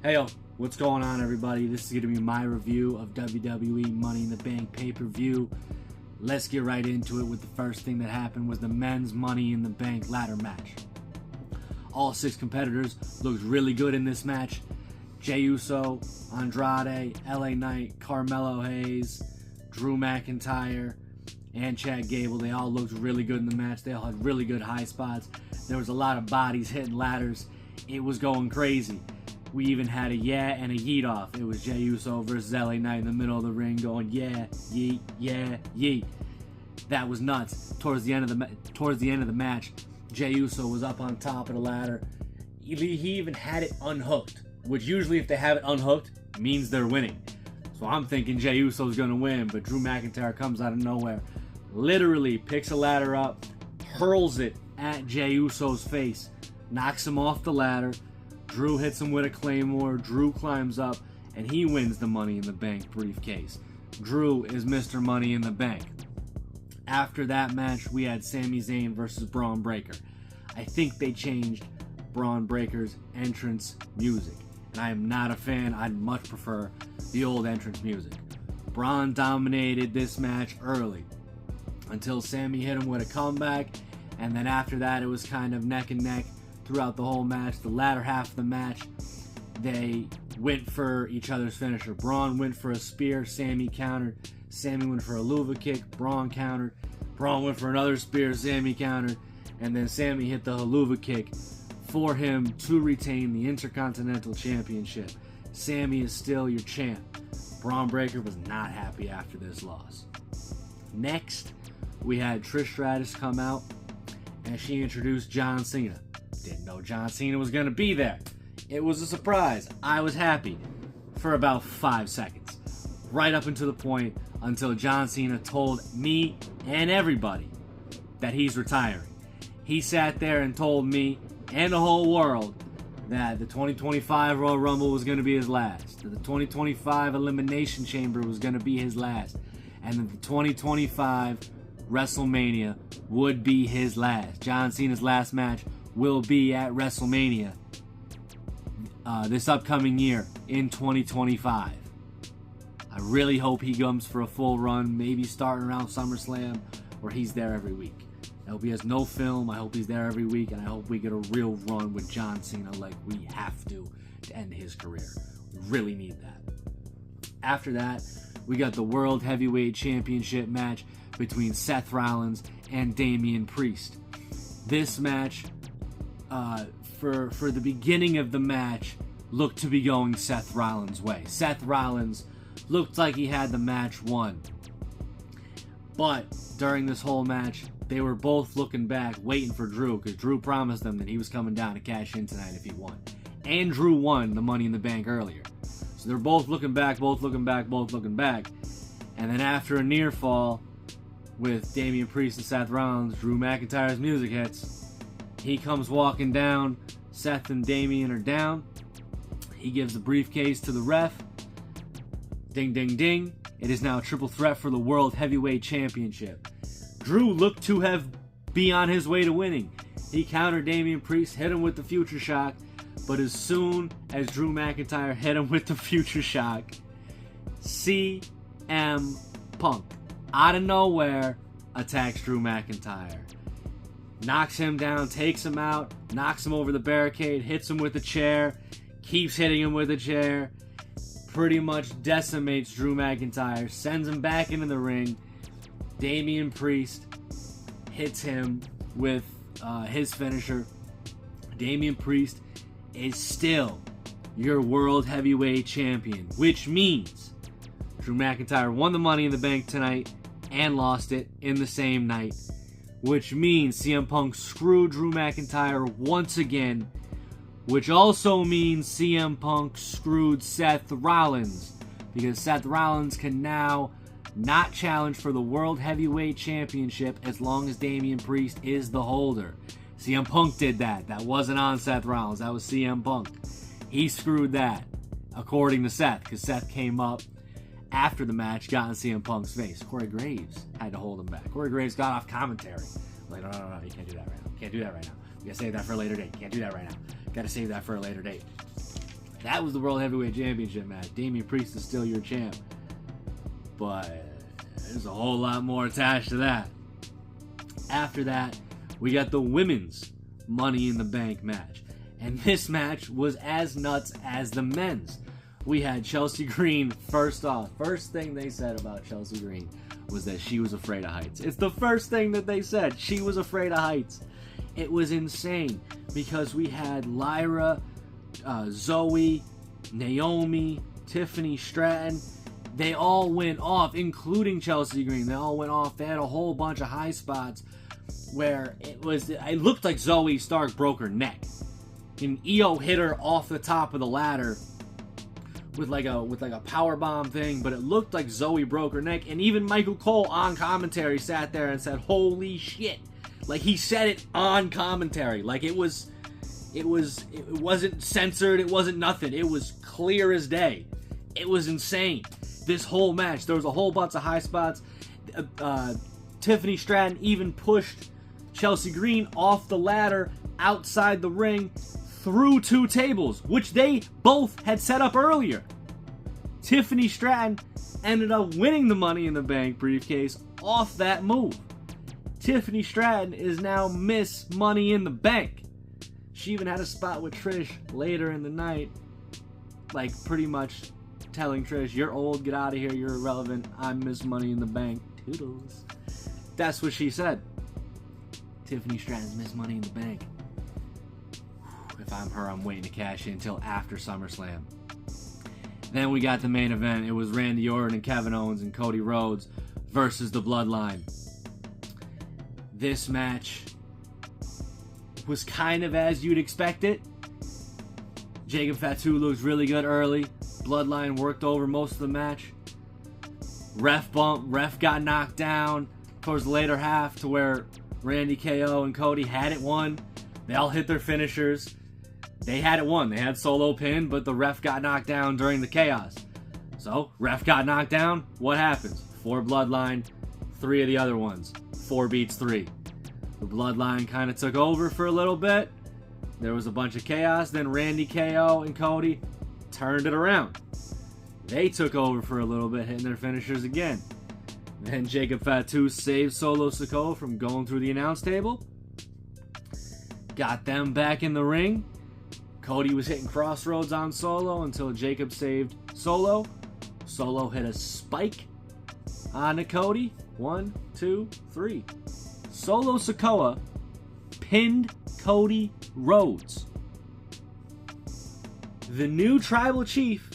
Hey yo, what's going on everybody? This is going to be my review of WWE Money in the Bank pay-per-view. Let's get right into it with the first thing that happened was the men's Money in the Bank ladder match. All 6 competitors looked really good in this match. Jey Uso, Andrade, LA Knight, Carmelo Hayes, Drew McIntyre, and Chad Gable. They all looked really good in the match. They all had really good high spots. There was a lot of bodies hitting ladders. It was going crazy. We even had a yeah and a yeet off. It was Jey Uso versus LA Knight in the middle of the ring going yeah, yeet, yeah, yeet. That was nuts. Towards the end of the match, Jey Uso was up on top of the ladder. He even had it unhooked, which usually if they have it unhooked means they're winning. So I'm thinking Jey Uso's gonna win, but Drew McIntyre comes out of nowhere, literally picks a ladder up, hurls it at Jey Uso's face, knocks him off the ladder. Drew hits him with a Claymore, Drew climbs up, and he wins the Money in the Bank briefcase. Drew is Mr. Money in the Bank. After that match, we had Sami Zayn versus Braun Breaker. I think they changed Braun Breaker's entrance music, and I am not a fan. I'd much prefer the old entrance music. Braun dominated this match early, until Sami hit him with a comeback, and then after that, it was kind of neck and neck throughout the whole match. The latter half of the match, they went for each other's finisher. Braun went for a spear, Sami countered. Sami went for a luva kick, Braun countered. Braun went for another spear, Sami countered. And then Sami hit the haluva kick for him to retain the Intercontinental Championship. Sami is still your champ. Braun Breaker was not happy after this loss. Next, we had Trish Stratus come out, and she introduced John Cena. Didn't know John Cena was going to be there. It was a surprise. I was happy for about 5 seconds. Right up until the point until John Cena told me and everybody that he's retiring. He sat there and told me and the whole world that the 2025 Royal Rumble was going to be his last. That the 2025 Elimination Chamber was going to be his last. And that the 2025 WrestleMania would be his last. John Cena's last match will be at WrestleMania this upcoming year in 2025. I really hope he comes for a full run, maybe starting around SummerSlam, where he's there every week. I hope he has no film. I hope he's there every week, and I hope we get a real run with John Cena like we have to end his career. We really need that. After that, we got the World Heavyweight Championship match between Seth Rollins and Damian Priest. This match, for the beginning of the match, looked to be going Seth Rollins' way. Seth Rollins looked like he had the match won. But during this whole match, they were both looking back, waiting for Drew, because Drew promised them that he was coming down to cash in tonight if he won. And Drew won the Money in the Bank earlier. So they're both looking back. And then after a near fall with Damian Priest and Seth Rollins, Drew McIntyre's music hits. He comes walking down. Seth and Damian are down. He gives the briefcase to the ref. Ding, ding, ding. It is now a triple threat for the World Heavyweight Championship. Drew looked to be on his way to winning. He countered Damian Priest, hit him with the Future Shock. But as soon as Drew McIntyre hit him with the Future Shock, CM Punk, out of nowhere, attacks Drew McIntyre. Knocks him down, takes him out, knocks him over the barricade, hits him with a chair, keeps hitting him with a chair, pretty much decimates Drew McIntyre, sends him back into the ring. Damian Priest hits him with his finisher. Damian Priest is still your World Heavyweight Champion, which means Drew McIntyre won the Money in the Bank tonight and lost it in the same night, which means CM Punk screwed Drew McIntyre once again, which also means CM Punk screwed Seth Rollins, because Seth Rollins can now not challenge for the World Heavyweight Championship as long as Damian Priest is the holder. CM Punk did that. That wasn't on Seth Rollins. That was CM Punk. He screwed that, according to Seth, because Seth came up after the match, got in CM Punk's face. Corey Graves had to hold him back. Corey Graves got off commentary. Like, no, you can't do that right now. You can't do that right now. You gotta save that for a later date. You can't do that right now. You gotta save that for a later date. That was the World Heavyweight Championship match. Damian Priest is still your champ. But there's a whole lot more attached to that. After that, we got the women's Money in the Bank match. And this match was as nuts as the men's. We had Chelsea Green first off. First thing they said about Chelsea Green was that she was afraid of heights. It's the first thing that they said. She was afraid of heights. It was insane because we had Lyra, Zoe, Naomi, Tiffany Stratton. They all went off, including Chelsea Green. They all went off. They had a whole bunch of high spots where it looked like Zoe Stark broke her neck. And Io hit her off the top of the ladder with like a power bomb thing, but it looked like Zoe broke her neck. And even Michael Cole on commentary sat there and said, "Holy shit!" Like he said it on commentary, like it wasn't censored, it wasn't nothing. It was clear as day. It was insane. This whole match, there was a whole bunch of high spots. Tiffany Stratton even pushed Chelsea Green off the ladder outside the ring through 2 tables, which they both had set up earlier. Tiffany Stratton ended up winning the Money in the Bank briefcase off that move. Tiffany Stratton is now Miss Money in the Bank. She even had a spot with Trish later in the night, like pretty much telling Trish, "You're old, get out of here, you're irrelevant, I'm Miss Money in the Bank, toodles." That's what she said. Tiffany Stratton's Miss Money in the Bank. If I'm her, I'm waiting to cash in until after SummerSlam. Then we got the main event. It was Randy Orton and Kevin Owens and Cody Rhodes versus the Bloodline. This match was kind of as you'd expect it. Jacob Fatu looks really good early. Bloodline worked over most of the match. Ref got knocked down towards the later half to where Randy, KO, and Cody had it won. They all hit their finishers. They had it won. They had solo pin, but the ref got knocked down during the chaos. So, ref got knocked down. What happens? 4 Bloodline, 3 of the other ones. 4 beats 3. The Bloodline kind of took over for a little bit. There was a bunch of chaos. Then Randy, KO, and Cody turned it around. They took over for a little bit, hitting their finishers again. Then Jacob Fatu saved Solo Sikoa from going through the announce table. Got them back in the ring. Cody was hitting crossroads on Solo until Jacob saved Solo. Solo hit a spike onto Cody. 1, 2, 3. Solo Sikoa pinned Cody Rhodes. The new tribal chief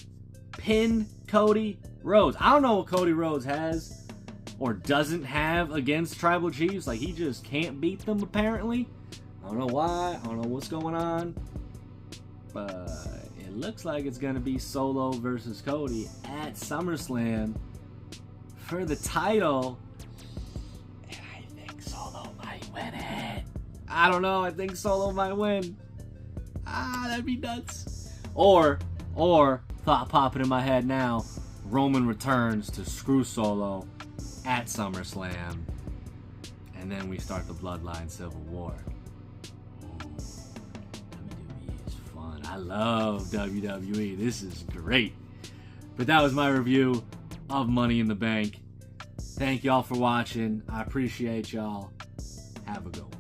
pinned Cody Rhodes. I don't know what Cody Rhodes has or doesn't have against tribal chiefs. Like, he just can't beat them, apparently. I don't know why. I don't know what's going on. But it looks like it's going to be Solo versus Cody at SummerSlam for the title. And I think Solo might win it. I don't know. I think Solo might win. That'd be nuts. Or, thought popping in my head now, Roman returns to screw Solo at SummerSlam. And then we start the Bloodline Civil War. I love WWE. This is great. But that was my review of Money in the Bank. Thank y'all for watching. I appreciate y'all. Have a good one.